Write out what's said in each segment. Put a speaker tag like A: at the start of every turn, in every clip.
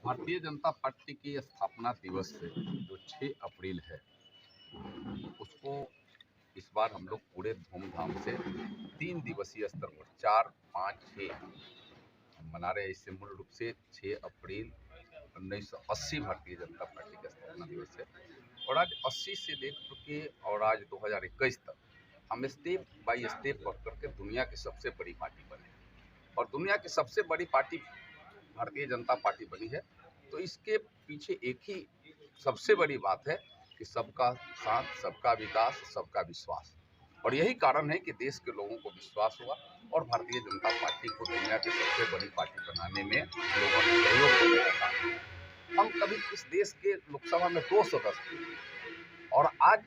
A: Bharatiya Janata party की स्थापना दिवस से जो 6 अप्रैल है उसको इस बार हम लोग पूरे धूमधाम से 3 दिवसीय स्तर पर 4, 5, 6 हम मना रहे हैं। इससे मूल रूप से 6 अप्रैल 1980 भारतीय जनता पार्टी का स्थापना दिवस है और आज 80 से लेकर के और आज 2021 तक हम स्टेप बाय स्टेप बढ़ करके दुनिया की सबसे बड़ी पार्टी बने और दुनिया की सबसे बड़ी पार्टी भारतीय जनता पार्टी बनी है। तो इसके पीछे एक ही सबसे बड़ी बात है कि सबका साथ, सबका विकास, सबका विश्वास। और यही कारण है कि देश के लोगों को विश्वास हुआ और भारतीय जनता पार्टी को दुनिया की सबसे बड़ी पार्टी बनाने में लोगों ने सहयोग देने का काम। हम कभी इस देश के लोकसभा में 2 सदस्य थे और आज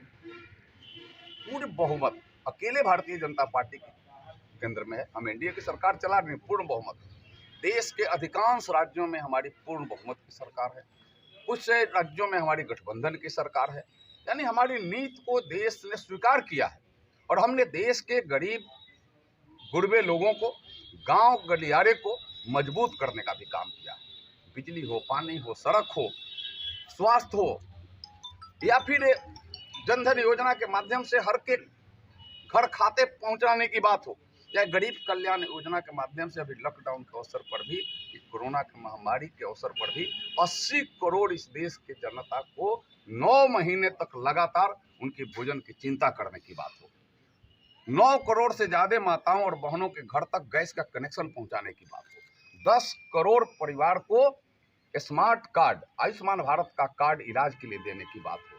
A: पूर्ण बहुमत अकेले भारतीय जनता पार्टी के केंद्र में है। हम एनडीए की सरकार चला रहे हैं, पूर्ण बहुमत। देश के अधिकांश राज्यों में हमारी पूर्ण बहुमत की सरकार है, कुछ राज्यों में हमारी गठबंधन की सरकार है। यानी हमारी नीति को देश ने स्वीकार किया है और हमने देश के गरीब गुरबे लोगों को, गांव गलियारे को मजबूत करने का भी काम किया है। बिजली हो, पानी हो, सड़क हो, स्वास्थ्य हो या फिर जनधन योजना के माध्यम से हर के घर खाते पहुंचाने की बात हो, या गरीब कल्याण योजना के माध्यम से अभी लॉकडाउन के अवसर पर भी, कोरोना की महामारी के अवसर पर भी 80 करोड़ इस देश के जनता को 9 महीने तक लगातार उनके भोजन की चिंता करने की बात हो, 9 करोड़ से ज्यादा माताओं और बहनों के घर तक गैस का कनेक्शन पहुंचाने की बात हो, 10 करोड़ परिवार को स्मार्ट कार्ड, आयुष्मान भारत का कार्ड इलाज के लिए देने की बात हो,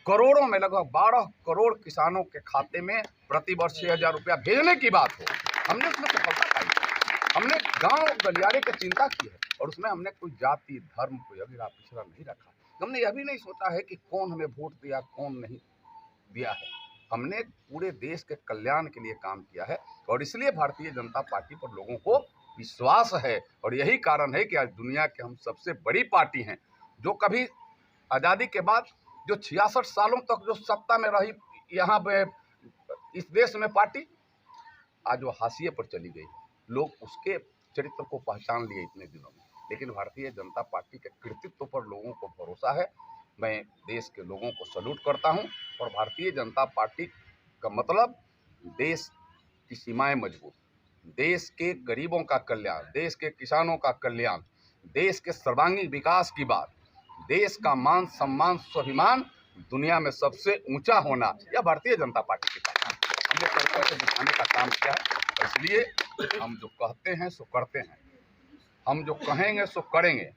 A: करोड़ों में लगभग 12 करोड़ किसानों के खाते में प्रति वर्ष 6,000 रुपया भेजने की बात हो, हमने उसमें सफलता पाई। हमने गांव गलियारे की चिंता की है और उसमें हमने कोई जाति, धर्म, कोई अगिरा पिछड़ा नहीं रखा। हमने यह भी नहीं सोचा है कि कौन हमें वोट दिया, कौन नहीं दिया है। हमने पूरे देश के कल्याण के लिए काम किया है और इसलिए भारतीय जनता पार्टी पर लोगों को विश्वास है और यही कारण है कि आज दुनिया के हम सबसे बड़ी पार्टी हैं, जो कभी आज़ादी के बाद जो 66 सालों तक जो सत्ता में रही यहाँ पे इस देश में पार्टी, आज वो हाशिए पर चली गई। लोग उसके चरित्र को पहचान लिए इतने दिनों में, लेकिन भारतीय जनता पार्टी के कृतित्व पर लोगों को भरोसा है। मैं देश के लोगों को सल्यूट करता हूं और भारतीय जनता पार्टी का मतलब देश की सीमाएं मजबूत, देश के गरीबों का कल्याण, देश के किसानों का कल्याण, देश के सर्वांगीण विकास की बात, देश का मान सम्मान स्वाभिमान दुनिया में सबसे ऊंचा होना, यह भारतीय जनता पार्टी की पहचान हमने करके दिखाने का काम किया है। और इसलिए हम जो कहते हैं सो करते हैं, हम जो कहेंगे सो करेंगे।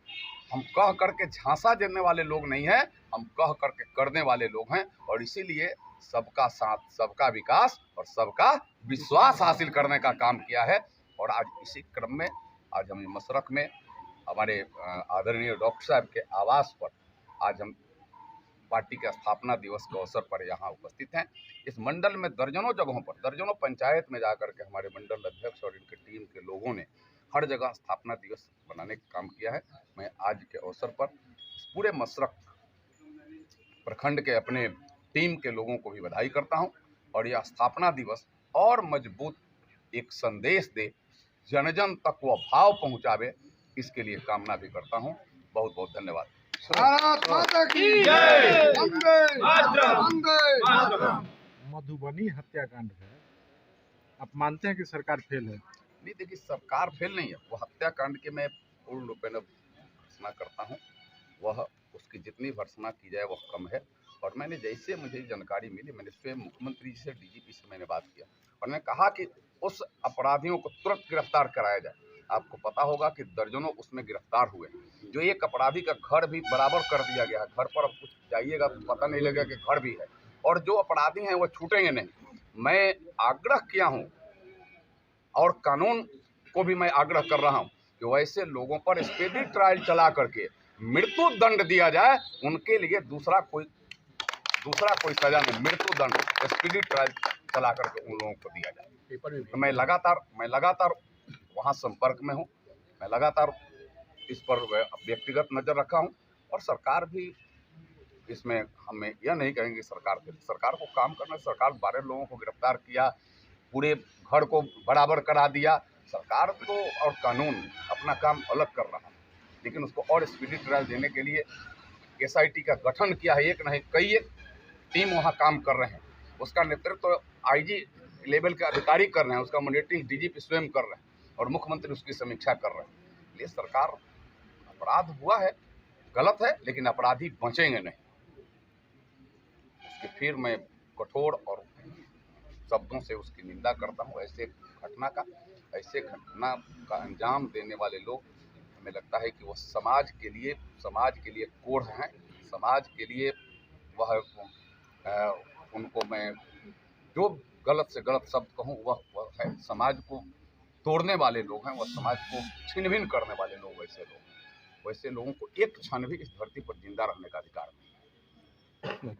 A: हम कह करके झांसा देने वाले लोग नहीं हैं, हम कह करके करने वाले लोग हैं और इसीलिए सबका साथ, सबका विकास और सबका विश्वास हासिल करने का काम किया है। और आज इसी क्रम में आज हम मशरक में हमारे आदरणीय डॉक्टर साहब के आवास पर आज हम पार्टी के स्थापना दिवस के अवसर पर यहाँ उपस्थित हैं। इस मंडल में दर्जनों जगहों पर, दर्जनों पंचायत में जाकर के हमारे मंडल अध्यक्ष और इनके टीम के लोगों ने हर जगह स्थापना दिवस बनाने का काम किया है। मैं आज के अवसर पर पूरे मशरक प्रखंड के अपने टीम के लोगों को भी बधाई करता हूं और यह स्थापना दिवस और मजबूत एक संदेश दे, जन जन तक वह भाव पहुंचावे, इसके लिए कामना भी करता हूं। बहुत बहुत धन्यवाद।
B: भारत माता की जय।
C: मधुबनी हत्याकांड है, आप मानते हैं कि सरकार फेल है?
A: नहीं, देखिए सरकार फेल नहीं है, वो हत्याकांड के मैं पूर्ण रूप में भर्त्सना करता हूँ। वह उसकी जितनी भर्त्सना की जाए वह कम है। और मैंने जैसे मुझे जानकारी मिली, मैंने स्वयं मुख्यमंत्री जी से, डीजीपी से मैंने बात किया और मैंने कहा कि उस अपराधियों को तुरंत गिरफ्तार कराया जाए। आपको पता होगा कि दर्जनों उसमें गिरफ्तार हुए, जो एक अपराधी का घर भी बराबर कर दिया गया है। घर पर अब कुछ जाइएगा तो पता नहीं लगेगा कि घर भी है और जो अपराधी हैं वो छूटेंगे नहीं। मैं आग्रह किया हूँ और कानून को भी मैं आग्रह कर रहा हूं कि वैसे लोगों पर स्पीडी ट्रायल चला करके मृत्यु दंड दिया जाए। उनके लिए दूसरा कोई सजा नहीं, मृत्यु दंड, स्पीडी ट्रायल चला करके उन लोगों को दिया जाए। तो मैं लगातार वहां संपर्क में हूं, मैं लगातार इस पर व्यक्तिगत नजर रखा हूं और सरकार भी इसमें, हमें यह नहीं कहेंगे सरकार को काम करना। सरकार 12 लोगों को गिरफ्तार किया, पूरे घर को बराबर करा दिया। सरकार तो और कानून अपना काम अलग कर रहा है। लेकिन उसको और स्पीडी ट्रायल देने के लिए SIT का गठन किया है। एक नहीं कई टीम वहाँ काम कर रहे हैं। उसका नेतृत्व तो IG लेवल के अधिकारी कर रहे हैं, उसका मॉनिटरिंग DGP स्वयं कर रहे हैं और मुख्यमंत्री उसकी समीक्षा कर रहे हैं। इसलिए सरकार, अपराध हुआ है, गलत है, लेकिन अपराधी बचेंगे नहीं। उसकी फिर मैं कठोर और शब्दों से उसकी निंदा करता हूँ। ऐसे घटना का अंजाम देने वाले लोग, हमें लगता है कि वह समाज के लिए कोढ़ हैं। समाज के लिए वह उनको मैं जो गलत से गलत शब्द कहूँ वह है। समाज को तोड़ने वाले लोग हैं, वह समाज को छिन्न भिन्न करने वाले लोग वैसे लोगों को एक क्षण भी इस धरती पर जिंदा रहने का अधिकार नहीं है।